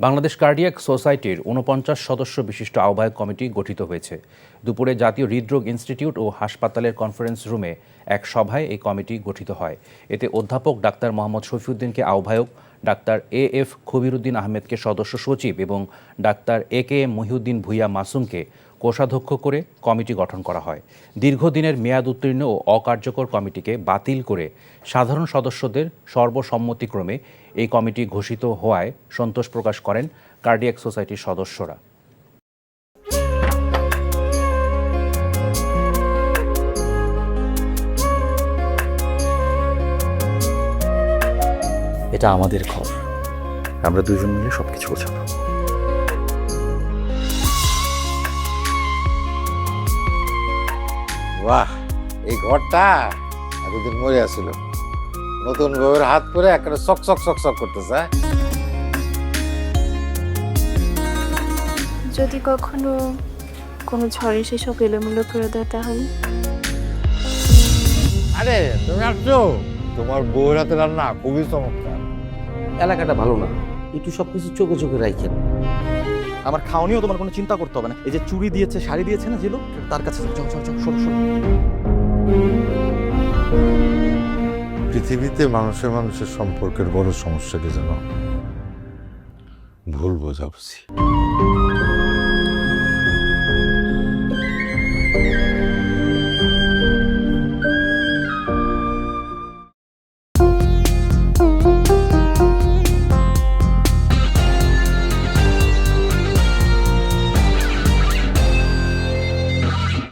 Bangladesh cardiac সোসাইটির ৪৯ সদস্য বিশিষ্ট আহ্বায়ক কমিটি গঠিত হয়েছে। দুপুরে জাতীয় হৃদরোগ ইনস্টিটিউট ও হাসপাতালের কনফারেন্স রুমে এক সভায় এই কমিটি গঠিত হয়। এতে অধ্যাপক ডাক্তার মোহাম্মদ শফিউদ্দিনকে আহ্বায়ক, ডাক্তার এ.এফ. খবিরুদ্দিন আহমেদকে সদস্য সচিব এবং ডাক্তার এ.কে.এম. মহিউদ্দিন ভূঁইয়া মাসুমকে কোষাধ্যক্ষ করে কমিটি গঠন করা হয়। দীর্ঘদিনের মেয়াদ উত্তীর্ণ ও অকার্যকর কমিটিকে বাতিল করে সাধারণ সদস্যদের সর্বসম্মতিক্রমে এই কমিটি ঘোষিত হওয়ায় সন্তোষ প্রকাশ করেন কার্ডিয়াক সোসাইটির সদস্যরা। এটা আমাদের ঘর, আমরা দুজন মিলে সবকিছু গোছাবো। বাহ, এই ঘরটা এতদিন মরে আসছিল, নতুন বউয়ের হাত পরে একটা চক চক চক চক করতেছে। যদি কখনো কোনো ঝড় এসে সব এলোমেলো করে দেয় তাহলে? আরে তুমি আসছো, তোমার বউয়ের হাতে রান্না খুবই চমৎকার। এলাকাটা ভালো না, একটু সবকিছু চোখে চোখে রাখেন। আমার খাওয়ানিও তোমার কোনো চিন্তা করতে হবে না। এই যে চুড়ি দিয়েছে, শাড়ি দিয়েছে না জিলু, তার কাছে যাও যাও যাও, সরো সরো। পৃথিবীতে মানুষের মানুষের সম্পর্কের বড় সমস্যা কি জানো? ভুল বোঝাবুঝি।